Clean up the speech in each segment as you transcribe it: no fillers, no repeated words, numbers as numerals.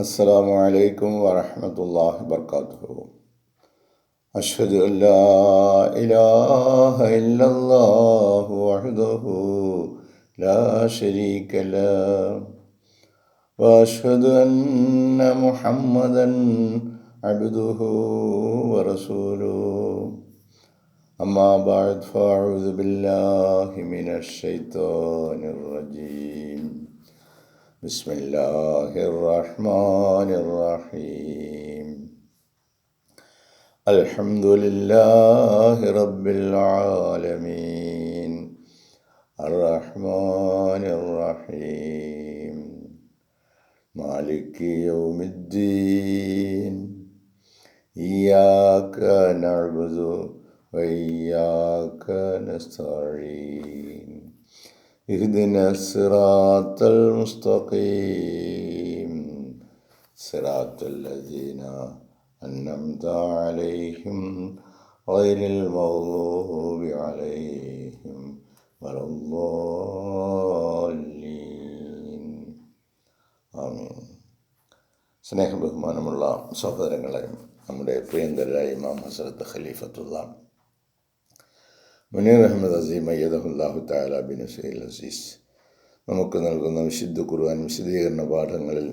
അസ്സലാമു അലൈക്കും വറഹ്മത്തുള്ളാഹി വബറകാതുഹു. അഷ്ഹദു അൻ ലാ ഇലാഹ ഇല്ലല്ലാഹു വഹ്ദഹു ലാ ശരീക ലഹു വഅഷ്ഹദു അന്ന മുഹമ്മദൻ അബ്ദുഹു വറസൂലുഹു. അമ്മാ ബഅദ് ഫഅഊദു ബില്ലാഹി മിനശ് ശൈത്വാനിർ റജീം. ബിസ്മില്ലാഹിർ റഹ്മാനിർ റഹീം. അൽഹംദുലില്ലാഹി റബ്ബിൽ ആലമീൻ അർറഹ്മാനിർ റഹീം മാലികി യൗമിദ്ദീൻ ഇയ്യാക നഅ്ബുദു വഇയ്യാക നസ്തഈൻ ഇഹ്ദിന സിറാത്തൽ മുസ്തഖീം സിറാത്തൽ ലദീന അൻഅംത അലൈഹിം ഗൈറിൽ മഗ്ദൂബി അലൈഹിം വലദ്ദാല്ലീൻ. ആമീൻ. സ്നേഹ ബഹുമാനമുള്ള സഹോദരങ്ങളെ, നമ്മുടെ പ്രിയങ്കരായ ഇമാം ഹസ്രത്ത് ഖലീഫത്തുള്ള മുനീർ അഹമ്മദ് അസീം അയ്യദഹുല്ലാഹു തആല ബിനസ്രിൽ അസീസ് നമുക്ക് നൽകുന്ന വിശുദ്ധ ഖുർആൻ വിശദീകരണ പാഠങ്ങളിൽ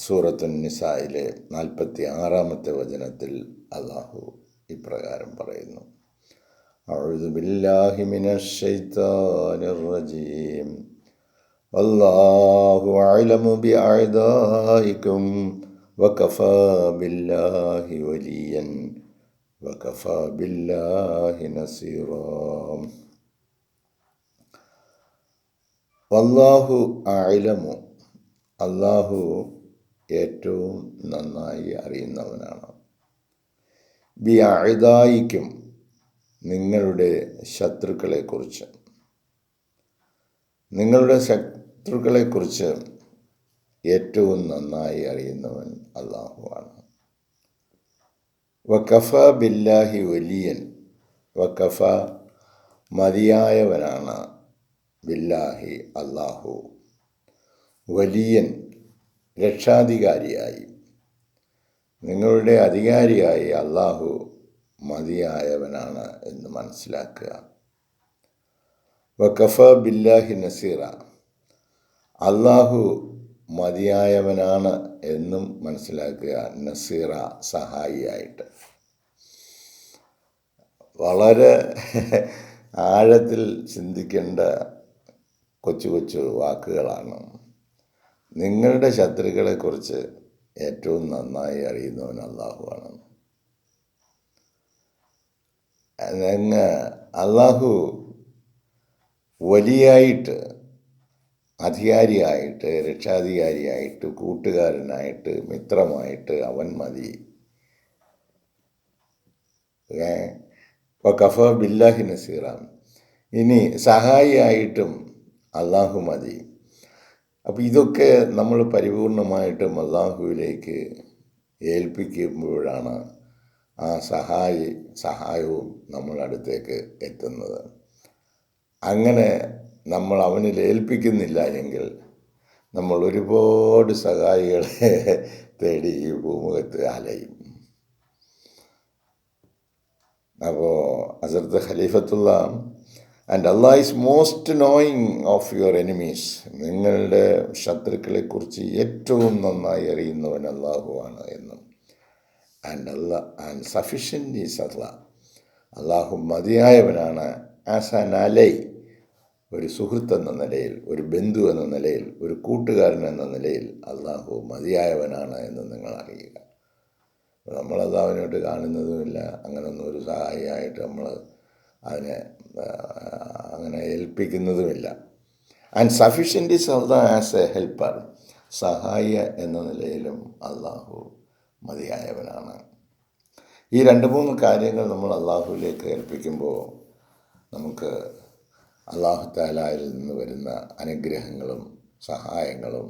സൂറത്തുൻ നിസായിലെ 46-ാമത്തെ വചനത്തിൽ അല്ലാഹു ഇപ്രകാരം പറയുന്നു: അഊദു ബില്ലാഹി മിനശ് ശൈത്വാനിർ റജീം വല്ലാഹു അഅലമു ബിഅഅദാഇകും വകഫാ ബില്ലാഹി വലിയൻ വകഫാ ബില്ലാഹി നസീറാ. വല്ലാഹു അഅലമു, അല്ലാഹു ഏറ്റവും നന്നായി അറിയുന്നവനാണ്. ബിഅഅദാഇകും, നിങ്ങളുടെ ശത്രുക്കളെക്കുറിച്ച്, നിങ്ങളുടെ ശത്രുക്കളെക്കുറിച്ച് ഏറ്റവും നന്നായി അറിയുന്നവൻ അല്ലാഹുവാണ്. വകഫ ബില്ലാഹി വലിയൻ, വകഫ മതിയായവനാണ്, ബില്ലാഹി അല്ലാഹു, വലിയൻ രക്ഷാധികാരിയായി, നിങ്ങളുടെ അധികാരിയായി അല്ലാഹു മതിയായവനാണ് എന്ന് മനസ്സിലാക്കുക. വകഫ ബില്ലാഹി നസീറ, അല്ലാഹു മതിയായവനാണ് എന്നും മനസ്സിലാക്കുക. നസീറ, സഹായിയായിട്ട്. വളരെ ആഴത്തിൽ ചിന്തിക്കേണ്ട കൊച്ചു കൊച്ചു വാക്കുകളാണ്. നിങ്ങളുടെ ശത്രുക്കളെക്കുറിച്ച് ഏറ്റവും നന്നായി അറിയുന്നവൻ അല്ലാഹുവാണ്. അല്ലാഹു വലിയായിട്ട്, അധികാരിയായിട്ട്, രക്ഷാധികാരിയായിട്ട്, കൂട്ടുകാരനായിട്ട്, മിത്രമായിട്ട് അവൻ മതി. വകഫ ബില്ലാഹി നസീറ, ഇനി സഹായിയായിട്ടും അല്ലാഹു മതി. അപ്പോൾ ഇതൊക്കെ നമ്മൾ പരിപൂർണമായിട്ടും അല്ലാഹുവിലേക്ക് ഏൽപ്പിക്കുമ്പോഴാണ് ആ സഹായവും നമ്മളടുത്തേക്ക് എത്തുന്നത്. അങ്ങനെ നമ്മൾ അവനിൽ ഏൽപ്പിക്കുന്നില്ല എങ്കിൽ നമ്മൾ ഒരുപാട് സഹായികളെ തേടി ഈ ഭൂമുഖത്ത് അലയും. അപ്പോൾ Hazrat Khalifatullah and Allah is most knowing of your enemies, നിങ്ങളുടെ ശത്രുക്കളെക്കുറിച്ച് ഏറ്റവും നന്നായി അറിയുന്നവൻ അല്ലാഹുവാണ് എന്നും. ആൻഡ് സഫിഷ്യൻ്റ് ഈസ് അല്ലാഹ്, അല്ലാഹു മതിയായവനാണ്. ആസ് ആൻ അലൈ, ഒരു സുഹൃത്ത് എന്ന നിലയിൽ, ഒരു ബന്ധു എന്ന നിലയിൽ, ഒരു കൂട്ടുകാരൻ എന്ന നിലയിൽ അല്ലാഹു മതിയായവനാണ് എന്ന് നിങ്ങൾ അറിയുക. നമ്മളത് അവനോട്ട് കാണുന്നതുമില്ല, അങ്ങനൊന്നും ഒരു സഹായിയായിട്ട് നമ്മൾ അതിനെ അങ്ങനെ ഏൽപ്പിക്കുന്നതുമില്ല. And sufficient is Allah as a helper, സഹായ എന്ന നിലയിലും അല്ലാഹു മതിയായവനാണ്. ഈ 2-3 കാര്യങ്ങൾ നമ്മൾ അല്ലാഹുവിലേക്ക് ഏൽപ്പിക്കുമ്പോൾ നമുക്ക് അല്ലാഹു തആലയിൽ നിന്ന് വരുന്ന അനുഗ്രഹങ്ങളും സഹായങ്ങളും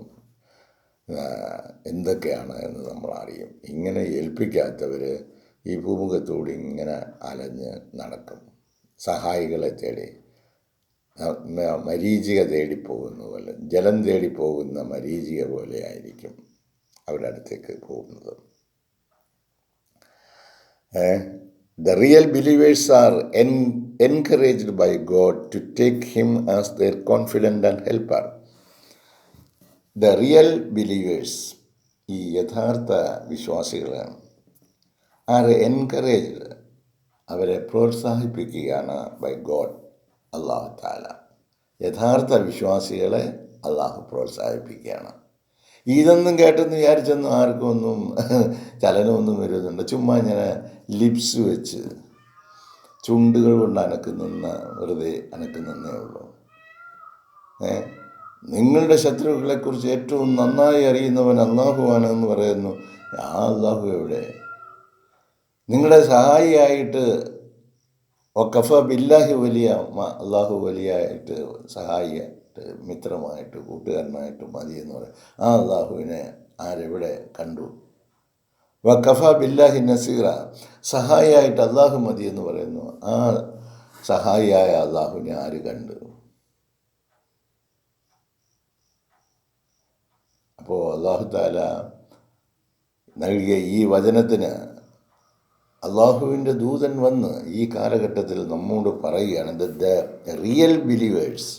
എന്തൊക്കെയാണ് എന്ന് നമ്മൾ അറിയും. ഇങ്ങനെ ഏൽപ്പിക്കാത്തവർ ഈ ഭൂമുഖത്തോട് ഇങ്ങനെ അലഞ്ഞ് നടക്കും സഹായികളെ തേടി. മരീചിക തേടിപ്പോകുന്ന പോലെ, ജലം തേടിപ്പോകുന്ന മരീചിക പോലെ ആയിരിക്കും അവരുടെ അടുത്തേക്ക് പോകുന്നത്. The real believers are encouraged by God to take Him as their confidant and helper. The real believers, ഈ യഥാർത്ഥ വിശ്വാസികളാണ്, ആർ എൻകറേജ്ഡ്, അവരെ പ്രോത്സാഹിപ്പിക്കുകയാണ് ബൈ ഗോഡ്, അള്ളാഹു താല. യഥാർത്ഥ വിശ്വാസികളെ അള്ളാഹു പ്രോത്സാഹിപ്പിക്കുകയാണ്. ഇതൊന്നും കേട്ടെന്ന് വിചാരിച്ചൊന്നും ആർക്കും ഒന്നും ചലനമൊന്നും വരുന്നുണ്ട്. ചുമ്മാ ഇങ്ങനെ ലിപ്സ് വെച്ച് ചുണ്ടുകൾ കൊണ്ട് വെറുതെ അനക്കുന്നേ ഉള്ളൂ. നിങ്ങളുടെ ശത്രുക്കളെക്കുറിച്ച് ഏറ്റവും നന്നായി അറിയുന്നവൻ അള്ളാഹുവാണ് എന്ന് പറയുന്നു. ആ അള്ളാഹു എവിടെ? നിങ്ങളുടെ സഹായിയായിട്ട് കഫ ബില്ലാഹി വലിയ, അള്ളാഹു വലിയായിട്ട് സഹായിയായിട്ട് മിത്രമായിട്ട് കൂട്ടുകാരനായിട്ട് മതി എന്ന് പറയും. ആ അള്ളാഹുവിനെ ആരെവിടെ കണ്ടു? കഫ ബില്ലാഹി നസീറ, സഹായിയായിട്ട് അള്ളാഹു മതി എന്ന് പറയുന്നു. ആ സഹായിയായ അള്ളാഹുവിനെ ആര് കണ്ടു? അപ്പോൾ അള്ളാഹു താല നൽകിയ ഈ വചനത്തിന് അള്ളാഹുവിൻ്റെ ദൂതൻ വന്ന് ഈ കാലഘട്ടത്തിൽ നമ്മോട് പറയുകയാണ്, ദ റിയൽ ബിലീവേഴ്സ്,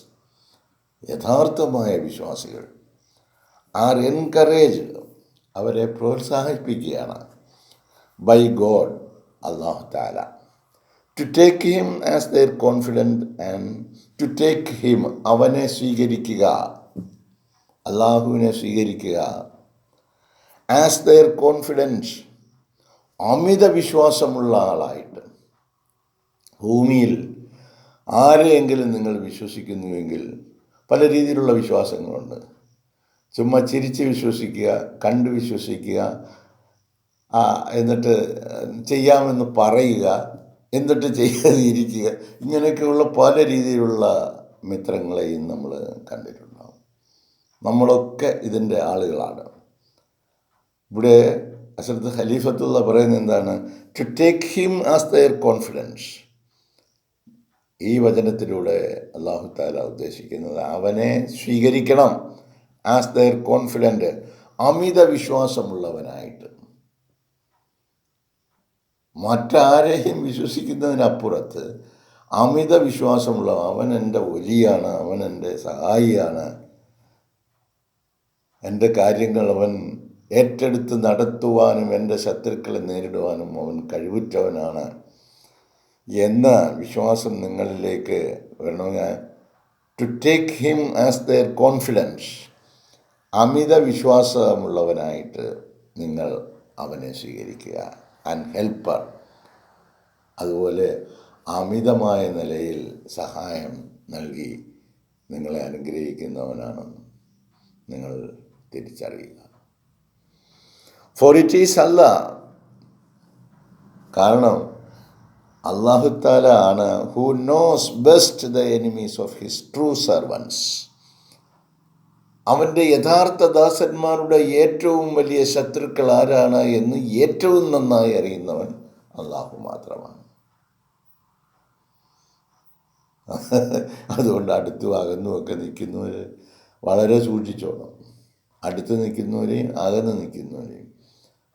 യഥാർത്ഥമായ വിശ്വാസികൾ, ആർ എൻകറേജ്ഡ്, അവരെ പ്രോത്സാഹിപ്പിക്കുകയാണ് ബൈ ഗോഡ്, അള്ളാഹു താല, to take him as their confident and to take him, അവനെ സ്വീകരിക്കുക, അള്ളാഹുവിനെ സ്വീകരിക്കുക, ആസ് ദെയർ കോൺഫിഡൻസ്, അമിത വിശ്വാസമുള്ള ആളായിട്ട്. ഭൂമിയിൽ ആരെയെങ്കിലും നിങ്ങൾ വിശ്വസിക്കുന്നുവെങ്കിൽ പല രീതിയിലുള്ള വിശ്വാസങ്ങളുണ്ട്. ചുമ്മാ ചിരിച്ച് വിശ്വസിക്കുക, കണ്ട് വിശ്വസിക്കുക, എന്നിട്ട് ചെയ്യാമെന്ന് പറയുക, എന്നിട്ട് ചെയ്യാതിരിക്കുക, ഇങ്ങനെയൊക്കെയുള്ള പല രീതിയിലുള്ള മിത്രങ്ങളെയും നമ്മൾ കണ്ടിട്ടുണ്ടാകും. നമ്മളൊക്കെ ഇതിൻ്റെ ആളുകളാണ്. ഇവിടെ ഹസ്രത്ത് ഖലീഫത്തുള്ള പറയുന്നത് എന്താണ്? To take him as their confidence. ഈ വചനത്തിലൂടെ അല്ലാഹു തആല ഉദ്ദേശിക്കുന്നത് അവനെ സ്വീകരിക്കണം, ആസ് ദെയർ കോൺഫിഡൻറ്റ്, അമിത വിശ്വാസമുള്ളവനായിട്ട്. മറ്റാരെയും വിശ്വസിക്കുന്നതിനപ്പുറത്ത് അമിത വിശ്വാസമുള്ള, അവൻ എൻ്റെ വലിയാണ്, അവൻ എൻ്റെ സഹായിയാണ്, എൻ്റെ കാര്യങ്ങൾ അവൻ ഏറ്റെടുത്ത് നടത്തുവാനും എൻ്റെ ശത്രുക്കളെ നേരിടുവാനും അവൻ കഴിവുറ്റവനാണ് എന്ന വിശ്വാസം നിങ്ങളിലേക്ക് വരണമെങ്കിൽ to take him as their confidence, അമിത വിശ്വാസമുള്ളവനായിട്ട് നിങ്ങൾ അവനെ സ്വീകരിക്കുക. ആൻഡ് ഹെൽപ്പർ, അതുപോലെ അമിതമായ നിലയിൽ സഹായം നൽകി നിങ്ങളെ അനുഗ്രഹിക്കുന്നവനാണെന്ന് നിങ്ങൾ തിരിച്ചറിയുക. ഫോർ ഇറ്റ് ഈസ് അല്ലാ, കാരണം അല്ലാഹു തആല ആണ് who knows best the enemies of his true servants. അവൻ്റെ യഥാർത്ഥ ദാസന്മാരുടെ ഏറ്റവും വലിയ ശത്രുക്കൾ ആരാണ് എന്ന് ഏറ്റവും നന്നായി അറിയുന്നവൻ അല്ലാഹു മാത്രമാണ്. അതുകൊണ്ട് അടുത്തും അകന്നുമൊക്കെ നിൽക്കുന്നവർ വളരെ സൂക്ഷിച്ചോണം. അടുത്ത് നിൽക്കുന്നവരെയും അകന്ന് നിൽക്കുന്നവരെയും.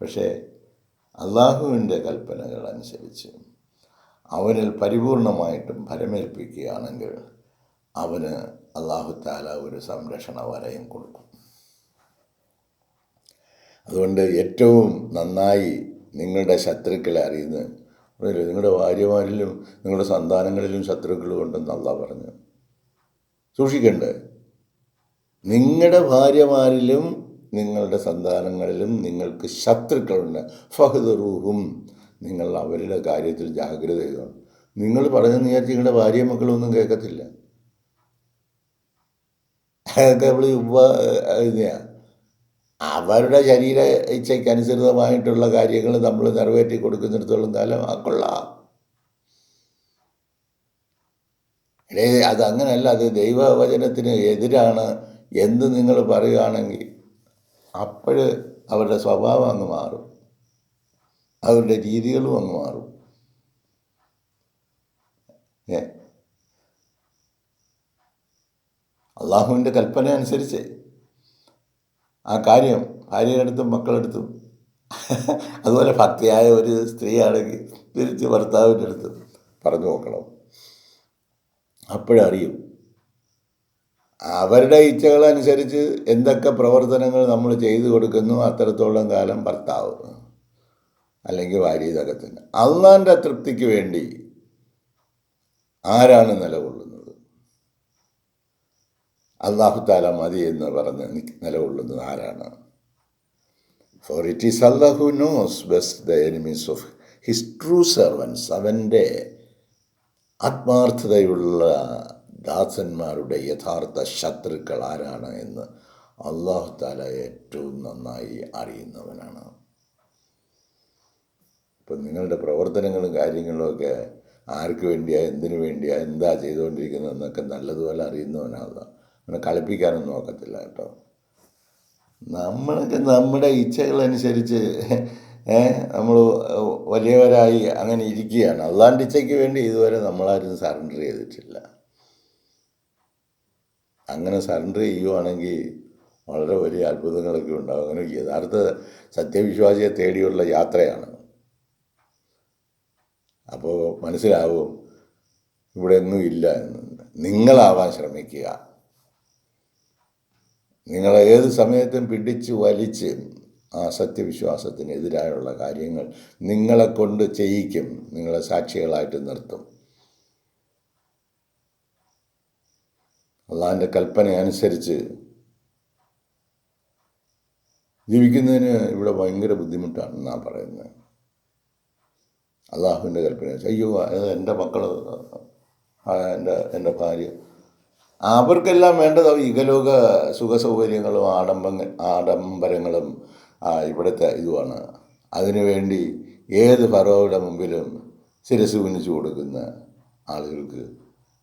പക്ഷേ അള്ളാഹുവിൻ്റെ കൽപ്പനകൾ അനുസരിച്ച് അവനിൽ പരിപൂർണമായിട്ടും ഫലമേൽപ്പിക്കുകയാണെങ്കിൽ അവന് അല്ലാഹു തആല ഒരു സംരക്ഷണ വലയം കൊടുക്കും. അതുകൊണ്ട് ഏറ്റവും നന്നായി നിങ്ങളുടെ ശത്രുക്കളെ അറിയുന്നത്, നിങ്ങളുടെ ഭാര്യമാരിലും നിങ്ങളുടെ സന്താനങ്ങളിലും ശത്രുക്കളും ഉണ്ടെന്ന് അല്ലാഹു പറഞ്ഞു. സൂക്ഷിക്കണ്ടേ? നിങ്ങളുടെ ഭാര്യമാരിലും നിങ്ങളുടെ സന്താനങ്ങളിലും നിങ്ങൾക്ക് ശത്രുക്കളുണ്ട്. ഫഹ്ദറൂഹും, നിങ്ങൾ അവരുടെ കാര്യത്തിൽ ജാഗ്രത ചെയ്യുക. നിങ്ങൾ പറഞ്ഞെന്ന് വിചാരിച്ച് നിങ്ങളുടെ ഭാര്യ മക്കളൊന്നും കേൾക്കത്തില്ല. അതൊക്കെ നമ്മൾ അവരുടെ ശരീര ഇച്ഛയ്ക്കനുസൃതമായിട്ടുള്ള കാര്യങ്ങൾ നമ്മൾ നിറവേറ്റി കൊടുക്കുന്നിടത്തോളം കാലം കൊള്ളാം. അതങ്ങനെയല്ല, അത് ദൈവവചനത്തിന് എതിരാണ് എന്ന് നിങ്ങൾ പറയുകയാണെങ്കിൽ അപ്പോൾ അവരുടെ സ്വഭാവം അങ്ങ് മാറും, അവരുടെ രീതികളും അങ്ങ് മാറും. അള്ളാഹുവിൻ്റെ കൽപ്പന അനുസരിച്ച് ആ കാര്യം ഭാര്യയെടുത്തും മക്കളെടുത്തും അതുപോലെ ഭക്തിയായ ഒരു സ്ത്രീയാണെങ്കിൽ തിരിച്ച് ഭർത്താവിൻ്റെ അടുത്ത് പറഞ്ഞു നോക്കണം. അപ്പോഴറിയും അവരുടെ ഇച്ഛകളനുസരിച്ച് എന്തൊക്കെ പ്രവർത്തനങ്ങൾ നമ്മൾ ചെയ്തു കൊടുക്കുന്നു അത്രത്തോളം കാലം ഭർത്താവ് അല്ലെങ്കിൽ ഭാര്യ ഇതൊക്കെ തന്നെ. അള്ളാൻ്റെ തൃപ്തിക്ക് വേണ്ടി ആരാണ് നിലകൊള്ളുന്നത്? അല്ലാഹു തആല മതി എന്ന് പറഞ്ഞ് നിലകൊള്ളുന്നത് ആരാണ്? ഫോർ ഇറ്റ് ഈസ് അല്ലാഹു who knows best the enemies of his true servants. അവൻ്റെ ആത്മാർത്ഥതയുള്ള ദാസന്മാരുടെ യഥാർത്ഥ ശത്രുക്കൾ ആരാണ് എന്ന് അല്ലാഹു തആല ഏറ്റവും നന്നായി അറിയുന്നവനാണ്. ഇപ്പം നിങ്ങളുടെ പ്രവർത്തനങ്ങളും കാര്യങ്ങളുമൊക്കെ ആർക്ക് വേണ്ടിയാ, എന്തിനു വേണ്ടിയാ, എന്താ ചെയ്തുകൊണ്ടിരിക്കുന്നതെന്നൊക്കെ നല്ലതുപോലെ അറിയുന്നവനാണ്. അങ്ങനെ കളിപ്പിക്കാനൊന്നും നോക്കത്തില്ല കേട്ടോ. നമ്മളൊക്കെ നമ്മുടെ ഇച്ഛകളനുസരിച്ച് നമ്മൾ വലിയവരായി അങ്ങനെ ഇരിക്കുകയാണ്. അള്ളാൻ്റെ ഇച്ഛയ്ക്ക് വേണ്ടി ഇതുവരെ നമ്മളാരും സറണ്ടർ ചെയ്തിട്ടില്ല. അങ്ങനെ സറണ്ടർ ചെയ്യുവാണെങ്കിൽ വളരെ വലിയ അത്ഭുതങ്ങളൊക്കെ ഉണ്ടാകും. അങ്ങനെ യഥാർത്ഥ സത്യവിശ്വാസിയെ തേടിയുള്ള യാത്രയാണ്. അപ്പോൾ മനസ്സിലാവും ഇവിടെ ഒന്നും ഇല്ല എന്ന്. നിങ്ങളാവാൻ ശ്രമിക്കുക. നിങ്ങൾ ഏത് സമയത്തും പിടിച്ച് വലിച്ച് ആ സത്യവിശ്വാസത്തിനെതിരായുള്ള കാര്യങ്ങൾ നിങ്ങളെ കൊണ്ട് ചെയ്യിക്കും, നിങ്ങളെ സാക്ഷികളായിട്ട് നിർത്തും. അള്ളാഹിൻ്റെ കൽപ്പന അനുസരിച്ച് ജീവിക്കുന്നതിന് ഇവിടെ ഭയങ്കര ബുദ്ധിമുട്ടാണെന്നാണ് പറയുന്നത്. അള്ളാഹുവിൻ്റെ കൽപ്പന അയ്യോ എൻ്റെ മക്കൾ, എൻ്റെ ഭാര്യ, അവർക്കെല്ലാം വേണ്ടത് ഇഹലോക സുഖസൗകര്യങ്ങളും ആഡംബരങ്ങളും ഇവിടുത്തെ ഇതുമാണ്. അതിനുവേണ്ടി ഏത് ഫറോയുടെ മുമ്പിലും ശിരസ്സ് കുനിച്ചു കൊടുക്കുന്ന ആളുകൾക്ക്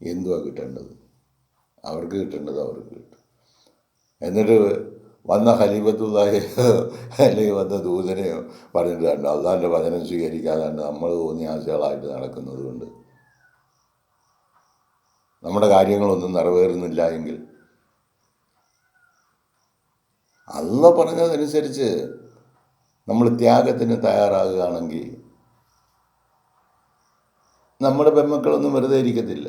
എന്തുവാ കിട്ടേണ്ടത്? അവർക്ക് കിട്ടേണ്ടത് അവർക്ക് കിട്ടും. എന്നിട്ട് വന്ന ഖലീഫത്തുള്ളാഹിയോ അല്ലെങ്കിൽ വന്ന ദൂതനെയോ പറഞ്ഞിട്ട് കണ്ടോ അള്ളാഹിൻ്റെ വചനം സ്വീകരിക്കാതെ നമ്മൾ തോന്നിയ ആശകളായിട്ട് നടക്കുന്നത് കൊണ്ട് നമ്മുടെ കാര്യങ്ങളൊന്നും നിറവേറുന്നില്ല എങ്കിൽ അള്ളാഹ് പറഞ്ഞതനുസരിച്ച് നമ്മൾ ത്യാഗത്തിന് തയ്യാറാകുകയാണെങ്കിൽ നമ്മുടെ പെൺമക്കളൊന്നും വെറുതെ ഇരിക്കത്തില്ല.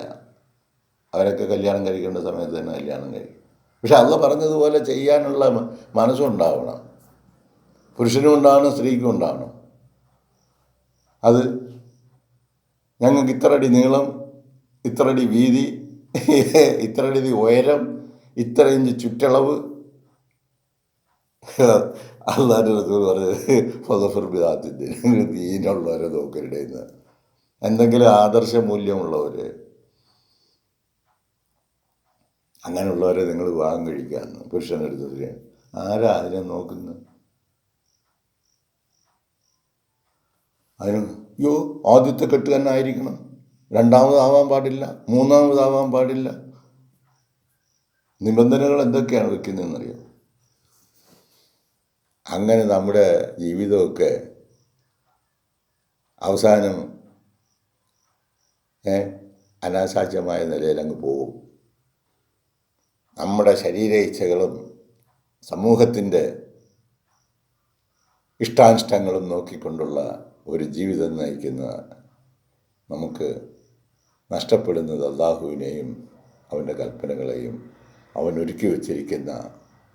അവരൊക്കെ കല്യാണം കഴിക്കേണ്ട സമയത്ത് തന്നെ കല്യാണം കഴിക്കും. പക്ഷെ അള്ളാഹ് പറഞ്ഞതുപോലെ ചെയ്യാനുള്ള മനസ്സുണ്ടാവണം. പുരുഷനും ഉണ്ടാവണം, സ്ത്രീക്കും ഉണ്ടാവണം. അത് ഞങ്ങൾക്ക് ഇത്രയടി നീളം, ഇത്രയടി വീതി, ഇത്രയടി ഉയരം, ഇത്ര ഇഞ്ച് ചുറ്റളവ്. അള്ളാഹിൻ്റെ റസൂൽ പറഞ്ഞത് ദീനുള്ളവരെ നോക്കരുടെ എന്തെങ്കിലും ആദർശ മൂല്യമുള്ളവർ, അങ്ങനെയുള്ളവരെ നിങ്ങൾ വിവാഹം കഴിക്കാമെന്ന് പുരുഷനെടുത്തതിന് ആരാ അതിനെ നോക്കുന്നത്? അതിന് ആദ്യത്തെ കെട്ട് തന്നെ ആയിരിക്കണം, രണ്ടാമതാവാൻ പാടില്ല, മൂന്നാമതാവാൻ പാടില്ല. നിബന്ധനകൾ എന്തൊക്കെയാണ് വെക്കുന്നതെന്നറിയാം. അങ്ങനെ നമ്മുടെ ജീവിതമൊക്കെ അവസാനം അനാശാസ്യമായ നിലയിൽ അങ്ങ് പോകും. നമ്മുടെ ശരീര ഇച്ഛകളും സമൂഹത്തിൻ്റെ ഇഷ്ടാനിഷ്ടങ്ങളും നോക്കിക്കൊണ്ടുള്ള ഒരു ജീവിതം നയിക്കുന്ന നമുക്ക് നഷ്ടപ്പെടുന്നത് അള്ളാഹുവിനെയും അവൻ്റെ കൽപ്പനകളെയും അവൻ ഒരുക്കി വച്ചിരിക്കുന്ന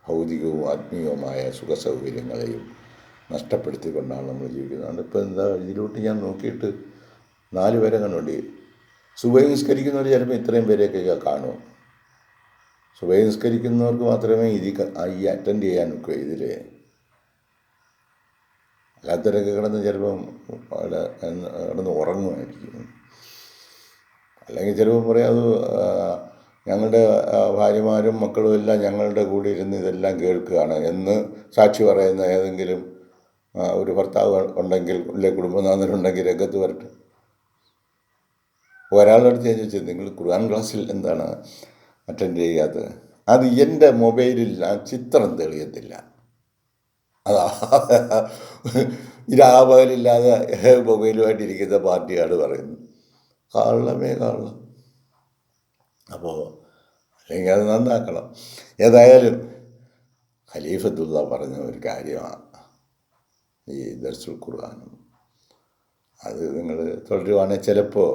ഭൗതികവും ആത്മീയവുമായ സുഖസൗകര്യങ്ങളെയും നഷ്ടപ്പെടുത്തിക്കൊണ്ടാണ് നമ്മൾ ജീവിക്കുന്നത്. ഇപ്പോൾ എന്താ ഇതിലോട്ട് ഞാൻ നോക്കിയിട്ട് 4 പേരെ കണ്ടുകൊണ്ട് സുബഹി നിസ്കരിക്കുന്നവർ ചിലപ്പോൾ ഇത്രയും പേരെയൊക്കെ കാണും. സുബഹി നിസ്കരിക്കുന്നവർക്ക് മാത്രമേ ഈ അറ്റൻഡ് ചെയ്യാൻ ഒക്കെ ഇതിൽ. അല്ലാത്തവരൊക്കെ കിടന്ന് ചിലപ്പം അവിടെ കിടന്ന് ഉറങ്ങുമായിരിക്കും. അല്ലെങ്കിൽ ചിലപ്പോൾ പറയാം അത് ഞങ്ങളുടെ ഭാര്യമാരും മക്കളും എല്ലാം ഞങ്ങളുടെ കൂടെ ഇരുന്ന് ഇതെല്ലാം കേൾക്കുകയാണ് എന്ന് സാക്ഷി പറയുന്ന ഏതെങ്കിലും ഒരു ഭർത്താവ് ഉണ്ടെങ്കിൽ, അല്ലെങ്കിൽ കുടുംബനാഥനുണ്ടെങ്കിൽ രംഗത്ത് വരട്ടെ. ഒരാളുടെ അടുത്ത് ഞാൻ ചോദിച്ചത് നിങ്ങൾ ഖുർആൻ ക്ലാസ്സിൽ എന്താണ് അറ്റൻഡ് ചെയ്യാത്തത്? അത് എൻ്റെ മൊബൈലിൽ ആ ചിത്രം തെളിയത്തില്ല. അതാ ഇരാപകലില്ലാതെ മൊബൈലുമായിട്ടിരിക്കുന്ന പാർട്ടിയാണ് പറയുന്നത്. കള്ളമേ കള്ളം. അപ്പോൾ അല്ലെങ്കിൽ അത് നന്നാക്കണം. ഏതായാലും ഖലീഫത്തുള്ള പറഞ്ഞ ഒരു കാര്യമാണ് ഈ ദർസുൽ ഖുർആനും. അത് നിങ്ങൾ തുടരുവാണെങ്കിൽ ചിലപ്പോൾ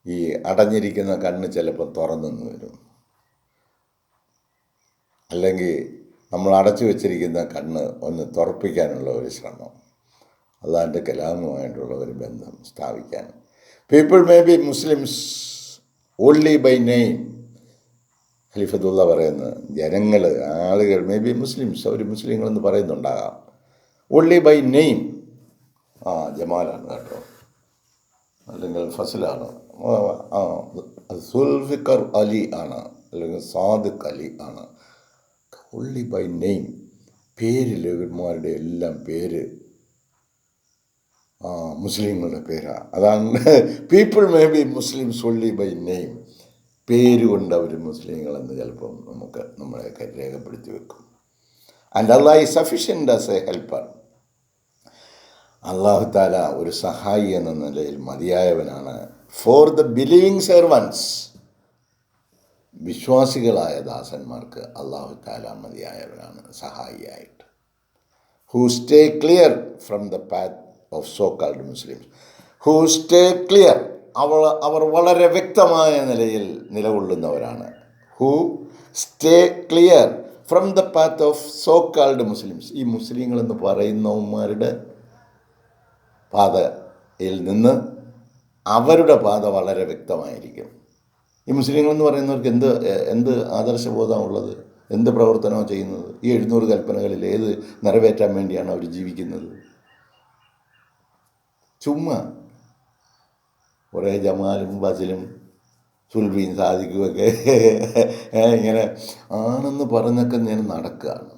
ഈ അടഞ്ഞിരിക്കുന്ന കണ്ണ് ചിലപ്പോൾ തുറന്നെന്ന് വരും, അല്ലെങ്കിൽ നമ്മൾ അടച്ചു വെച്ചിരിക്കുന്ന കണ്ണ് ഒന്ന് തുറപ്പിക്കാനുള്ള ഒരു ശ്രമം, അള്ളാഹിൻ്റെ കലാമുമായിട്ടുള്ള ഒരു ബന്ധം സ്ഥാപിക്കാൻ. People may be Muslims only by name. Khalifatullah പറയുന്നത് ആളുകൾ മേ ബി മുസ്ലിംസ്, അവർ മുസ്ലിങ്ങളെന്ന് പറയുന്നുണ്ടാകാം, ഓൺലി ബൈ നെയിം. ജമാലാണ് കേട്ടോ, അല്ലെങ്കിൽ ഫസലാണ്, സുൽഫിക്കർ അലി ആണ്, അല്ലെങ്കിൽ സാദിഖ് അലി ആണ്. ഓൺലി ബൈ നെയിം, പേരിൽ ഇവന്മാരുടെ എല്ലാം പേര് മുസ്ലിങ്ങളുടെ പേരാണ്. അതാണ് people may be Muslims only by name. പേര് കൊണ്ട് അവർ മുസ്ലിങ്ങളെന്ന് ചിലപ്പം നമ്മളെയൊക്കെ രേഖപ്പെടുത്തി വെക്കും. And Allah is sufficient as a helper. അല്ലാഹു തആല ഒരു സഹായി എന്ന നിലയിൽ മതിയായവനാണ്. ഫോർ ദ ബിലീവിങ് സെർവൻസ്, വിശ്വാസികളായ ദാസന്മാർക്ക് അല്ലാഹു തആല മതിയായവനാണ് സഹായിയായിട്ട്. Who stay clear from the path of so called Muslims. Who stay clear, അവർ വളരെ വ്യക്തമായ നിലയിൽ നിലകൊള്ളുന്നവരാണ്. Who stay clear from the path of so called Muslims. ഈ മുസ്ലിങ്ങളെന്ന് പറയുന്നവന്മാരുടെ പാതയിൽ നിന്ന് അവരുടെ പാത വളരെ വ്യക്തമായിരിക്കും. ഈ മുസ്ലിങ്ങളെന്ന് പറയുന്നവർക്ക് എന്ത് ആദർശബോധമുള്ളത്, എന്ത് പ്രവർത്തനമാണ് ചെയ്യുന്നത്? ഈ 700 കൽപ്പനകളിൽ ഏത് നിറവേറ്റാൻ വേണ്ടിയാണ് അവർ ജീവിക്കുന്നത്? ചുമ്മാ കുറേ ജമാലും ബസിലും സുൽബിയും സാധിക്കുമൊക്കെ ഇങ്ങനെ ആണെന്ന് പറഞ്ഞൊക്കെ ഞാൻ നടക്കുകയാണ്.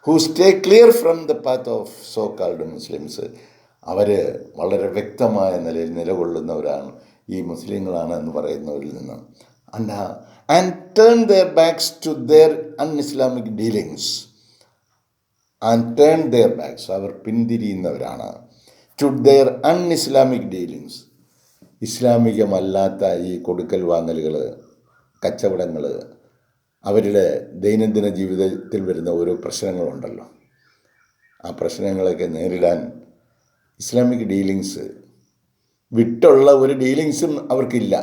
Who stay clear from the path of so called Muslims, അവർ വളരെ വ്യക്തമായ നിലയിൽ നിലകൊള്ളുന്നവരാണ് ഈ മുസ്ലിങ്ങളാണ് എന്ന് പറയുന്നവരിൽ നിന്ന്. And turn their backs to their un-Islamic dealings. And turn their backs, അവർ പിന്തിരിയുന്നവരാണ്. ടു ദെയർ അൺഇസ്ലാമിക് ഡീലിങ്സ്, ഇസ്ലാമികമല്ലാത്ത ഈ കൊടുക്കൽ വാങ്ങലുകൾ, കച്ചവടങ്ങൾ, അവരുടെ ദൈനംദിന ജീവിതത്തിൽ വരുന്ന ഓരോ പ്രശ്നങ്ങളുണ്ടല്ലോ, ആ പ്രശ്നങ്ങളൊക്കെ നേരിടാൻ ഇസ്ലാമിക് ഡീലിങ്സ് വിട്ടുള്ള ഒരു ഡീലിങ്സും അവർക്കില്ല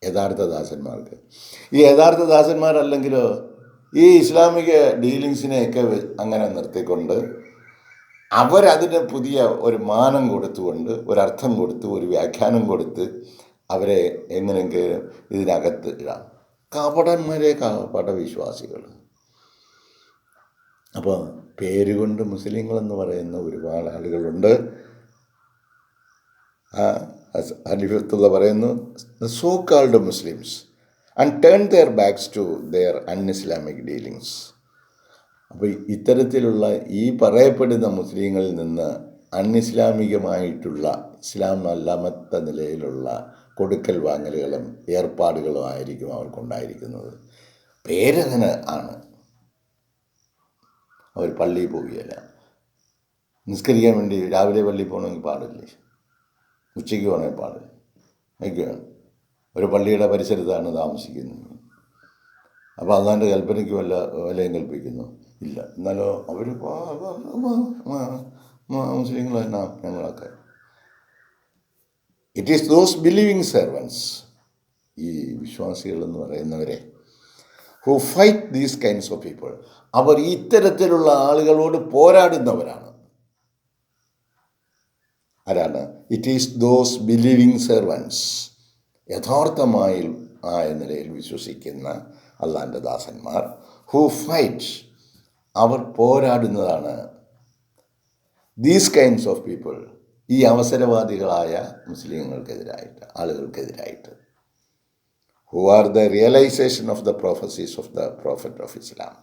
യഥാർത്ഥ ദാസന്മാർക്ക്. ഈ യഥാർത്ഥ ദാസന്മാരല്ലെങ്കിലോ ഈ ഇസ്ലാമിക ഡീലിങ്സിനെയൊക്കെ അങ്ങനെ നിർത്തിക്കൊണ്ട് അവരതിന് പുതിയ ഒരു മാനം കൊടുത്തുകൊണ്ട്, ഒരർത്ഥം കൊടുത്ത്, ഒരു വ്യാഖ്യാനം കൊടുത്ത് അവരെ എങ്ങനെയെങ്കിലും ഇതിനകത്ത് ഇടാം. കപടന്മാരെ, കപടവിശ്വാസികൾ. അപ്പോൾ പേരുകൊണ്ട് മുസ്ലിങ്ങളെന്ന് പറയുന്ന ഒരുപാട് ആളുകളുണ്ട്. ഖലീഫത്തുള്ള പറയുന്നു, so called Muslims and turn their backs to their un-Islamic dealings. അപ്പോൾ ഇത്തരത്തിലുള്ള ഈ പറയപ്പെടുന്ന മുസ്ലിങ്ങളിൽ നിന്ന് അൺഇസ്ലാമികമായിട്ടുള്ള, ഇസ്ലാം അല്ലാമത്ത നിലയിലുള്ള കൊടുക്കൽ വാങ്ങലുകളും ഏർപ്പാടുകളും ആയിരിക്കും അവർക്കുണ്ടായിരിക്കുന്നത്. പേരങ്ങനെ ആണ്. അവർ പള്ളിയിൽ പോവുകയല്ല, നിസ്കരിക്കാൻ വേണ്ടി രാവിലെ പള്ളിയിൽ പോകണമെങ്കിൽ പാടില്ലേ, ഉച്ചയ്ക്ക് പോകണമെങ്കിൽ പാടില്ല, ഒക്കെയാണ്. ഒരു പള്ളിയുടെ പരിസരത്താണ് താമസിക്കുന്നത്. അപ്പോൾ അള്ളാൻ്റെ കൽപ്പനയ്ക്ക് വിലയും കൽപ്പിക്കുന്നു ഇല്ല. എന്നാലോ അവർ മുസ്ലിങ്ങൾ തന്നെ ഞങ്ങളൊക്കെ. It is those believing servants, ഈ വിശ്വാസികളെന്ന് പറയുന്നവരെ, who fight these kinds of people, അവർ ഇത്തരത്തിലുള്ള ആളുകളോട് പോരാടുന്നവരാണ്. ആരാണ്? It is those believing servants, യഥാർത്ഥമായി ആയ നിലയിൽ വിശ്വസിക്കുന്ന അള്ളാൻ്റെ ദാസന്മാർ. ഹു ഫൈറ്റ്, അവർ പോരാടുന്നതാണ്. ദീസ് കൈൻഡ്സ് ഓഫ് പീപ്പിൾ, ഈ അവസരവാദികളായ മുസ്ലിങ്ങൾക്കെതിരായിട്ട്, ആളുകൾക്കെതിരായിട്ട്. Who are the realisation of the prophecies of the prophet of Islam.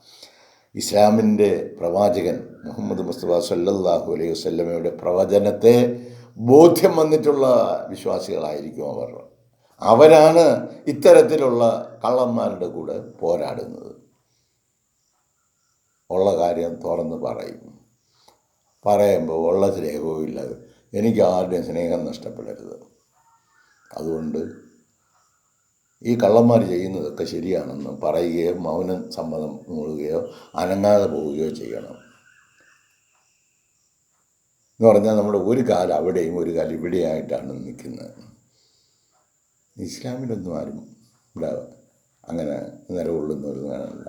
ഇസ്ലാമിൻ്റെ പ്രവാചകൻ മുഹമ്മദ് മുസ്തഫ സല്ലല്ലാഹു അലൈഹി വസല്ലമയുടെ പ്രവചനത്തെ ബോധ്യം വന്നിട്ടുള്ള വിശ്വാസികളായിരിക്കും അവർ. അവരാണ് ഇത്തരത്തിലുള്ള കള്ളന്മാരുടെ കൂടെ പോരാടുന്നത്. ഉള്ള കാര്യം തുറന്ന് പറയുമ്പോൾ ഉള്ള സ്നേഹവും ഇല്ലാതെ, എനിക്ക് ആരുടെയും സ്നേഹം നഷ്ടപ്പെടരുത്. അതുകൊണ്ട് ഈ കള്ളന്മാർ ചെയ്യുന്നതൊക്കെ ശരിയാണെന്ന് പറയുകയോ മൗനം സമ്മതം മൂളുകയോ അനങ്ങാതെ പോവുകയോ ചെയ്യണം. എന്ന് പറഞ്ഞാൽ നമ്മുടെ ഒരു കാലം അവിടെയും ഒരു കാലം ഇവിടെയായിട്ടാണ് നിൽക്കുന്നത്. ഇസ്ലാമിലൊന്നും ആരും ഇവിടെ അങ്ങനെ നിലകൊള്ളുന്നവരല്ല.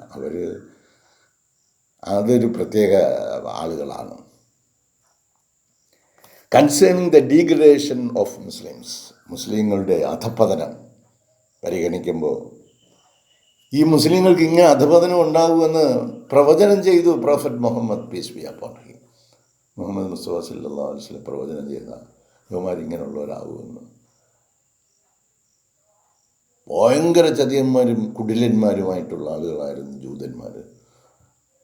അതൊരു പ്രത്യേക ആളുകളാണ്. Concerning the degradation of Muslims, മുസ്ലിങ്ങളുടെ അധപ്പതനം പരിഗണിക്കുമ്പോൾ ഈ മുസ്ലിങ്ങൾക്ക് ഇങ്ങനെ അധപതനം ഉണ്ടാകുമെന്ന് പ്രവചനം ചെയ്തു prophet Muhammad peace be upon him. Muhammad Mustafa സല്ലല്ലാഹു അലൈഹി വസല്ലം പ്രവചനം ചെയ്ത യുവമാർ ഇങ്ങനെയുള്ളവരാകുമെന്ന്. ഭയങ്കര ചതിയന്മാരും കുടിലന്മാരുമായിട്ടുള്ള ആളുകളായിരുന്നു ജൂതന്മാർ.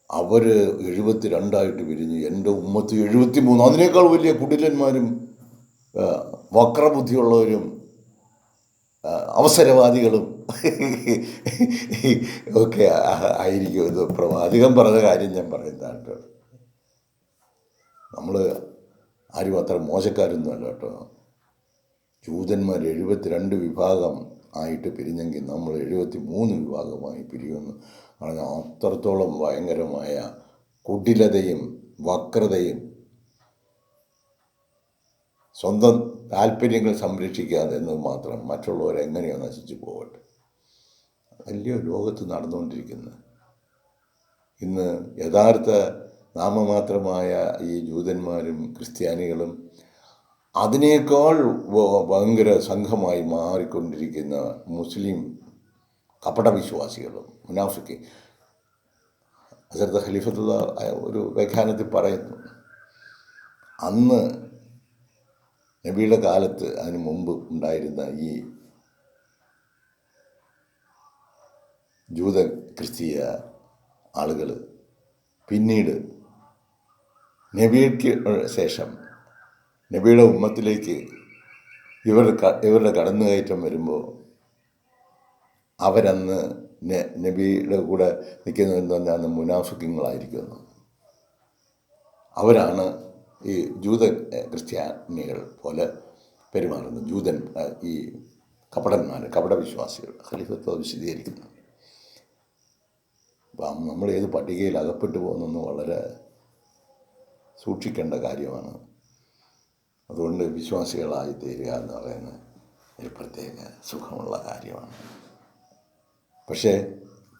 അവർ 72 പിരിഞ്ഞു. എൻ്റെ ഉമ്മത്ത് 73. അതിനേക്കാൾ വലിയ കുടിലന്മാരും വക്രബുദ്ധിയുള്ളവരും അവസരവാദികളും ഒക്കെ ആയിരിക്കും. ഇത് അധികം പറഞ്ഞ കാര്യം ഞാൻ പറയുന്നതാണ്. നമ്മൾ ആരും അത്ര മോശക്കാരൊന്നുമല്ല കേട്ടോ. ജൂതന്മാർ 72 വിഭാഗം ആയിട്ട് പിരിഞ്ഞെങ്കിൽ നമ്മൾ 73 വിഭാഗമായി പിരിയുമെന്ന് പറഞ്ഞാൽ അത്രത്തോളം ഭയങ്കരമായ കുടിലതയും വക്രതയും സ്വന്തം താല്പര്യങ്ങൾ സംരക്ഷിക്കാതെ എന്നത് മാത്രം മറ്റുള്ളവരെങ്ങനെയോ നശിച്ചു പോകട്ടെ. വലിയ ലോകത്ത് നടന്നുകൊണ്ടിരിക്കുന്നത് ഇന്ന് യഥാർത്ഥ നാമമാത്രമായ ഈ ജൂതന്മാരും ക്രിസ്ത്യാനികളും അതിനേക്കാൾ ഭയങ്കര സംഘമായി മാറിക്കൊണ്ടിരിക്കുന്ന മുസ്ലിം കപടവിശ്വാസികളും മുനാഫിക്ക്. ഹസരത്ത് ഖലീഫത്തുള്ള ഒരു വ്യാഖ്യാനത്തിൽ പറയുന്നു, അന്ന് നബിയുടെ കാലത്ത് അതിന് മുമ്പ് ഉണ്ടായിരുന്ന ഈ ജൂത ക്രിസ്തീയ ആളുകൾ പിന്നീട് നബിക്ക് ശേഷം നബിയുടെ ഉമ്മത്തിലേക്ക് ഇവരുടെ കടന്നുകയറ്റം വരുമ്പോൾ അവരന്ന് നബിയുടെ കൂടെ നിൽക്കുന്നതെന്ന് പറഞ്ഞാൽ അന്ന് മുനാഫിക്കുകളായിരിക്കുന്നു. അവരാണ് ഈ ജൂത ക്രിസ്ത്യാനികൾ പോലെ പെരുമാറുന്നത്. ഈ കപടവിശ്വാസികൾ. ഖലീഫത്ത് വിശദീകരിക്കുന്നു. അപ്പം നമ്മൾ ഏത് പട്ടികയിൽ അകപ്പെട്ടു പോകുന്നതെന്ന് വളരെ സൂക്ഷിക്കേണ്ട കാര്യമാണ്. അതുകൊണ്ട് വിശ്വാസികളായി തീരുക എന്ന് പറയുന്നത് ഒരു പ്രത്യേക സുഖമുള്ള കാര്യമാണ്. പക്ഷേ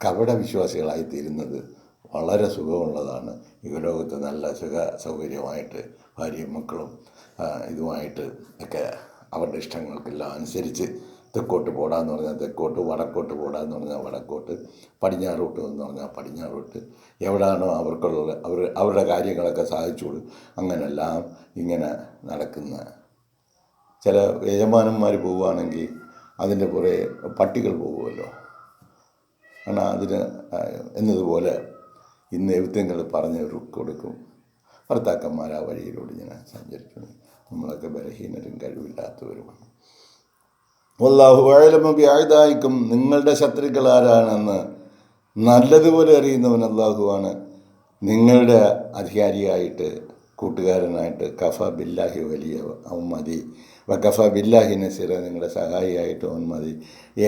കപടവിശ്വാസികളായി തീരുന്നത് വളരെ സുഖമുള്ളതാണ്. യുഗലോകത്ത് നല്ല സൗകര്യമായിട്ട് ഭാര്യയും മക്കളും ഇതുമായിട്ട് ഒക്കെ അവരുടെ ഇഷ്ടങ്ങൾക്കെല്ലാം അനുസരിച്ച് തെക്കോട്ട് പോടാന്ന് പറഞ്ഞാൽ തെക്കോട്ട്, വടക്കോട്ട് പോടാന്ന് പറഞ്ഞാൽ വടക്കോട്ട്, പടിഞ്ഞാറോട്ട് എന്ന് പറഞ്ഞാൽ പടിഞ്ഞാറോട്ട്, എവിടെയാണോ അവരുടെ കാര്യങ്ങളൊക്കെ സാധിച്ചു കൊടുക്കും. അങ്ങനെല്ലാം ഇങ്ങനെ നടക്കുന്ന ചില യജമാനന്മാർ പോവുകയാണെങ്കിൽ അതിൻ്റെ കുറേ പട്ടികൾ പോകുമല്ലോ. കാരണം അതിന് എന്നതുപോലെ ഇന്ന് എഴുത്തങ്ങൾ പറഞ്ഞ് കൊടുക്കും. ഭർത്താക്കന്മാർ ആ വഴിയിലൂടെ ഇങ്ങനെ സഞ്ചരിക്കുന്നു. നമ്മളൊക്കെ ബലഹീനരും കഴിവില്ലാത്തവരുമാണ്. വല്ലാഹു അഅലമു ബിഅഅദായിക്കും, നിങ്ങളുടെ ശത്രുക്കൾ ആരാണെന്ന് നല്ലതുപോലെ അറിയുന്നവൻ അല്ലാഹുവാണ്. നിങ്ങളുടെ അധികാരിയായിട്ട് കൂട്ടുകാരനായിട്ട് കഫ ബില്ലാഹി വലിയ അവൻ മതി, വകഫ ബില്ലാഹി നസീറ, നിങ്ങളുടെ സഹായിയായിട്ട് അവൻ മതി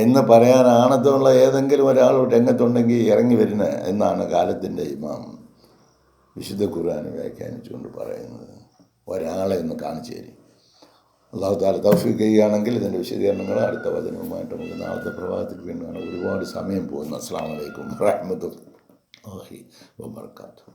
എന്ന് പറയാനാണത്തുള്ള ഏതെങ്കിലും ഒരാൾ രംഗത്തുണ്ടെങ്കിൽ ഇറങ്ങി വരുന്ന എന്നാണ് കാലത്തിൻ്റെ ഇമാം വിശുദ്ധ ഖുർആൻ വ്യാഖ്യാനിച്ചുകൊണ്ട് പറയുന്നത്. ഒരാളെ ഒന്ന് കാണിച്ചു തരും. അല്ലാഹു തആല തൗഫീഖ് ചെയ്യുകയാണെങ്കിൽ ഇതിൻ്റെ വിശദീകരണങ്ങൾ അടുത്ത വചനവുമായിട്ട് നമുക്ക് നാളത്തെ പ്രഭാതത്തിൽ വീണ്ടും. ഒരുപാട് സമയം പോകുന്നു. അസ്സലാമു അലൈക്കും വറഹ്മത്തുള്ളാഹി വബറകാതുഹു.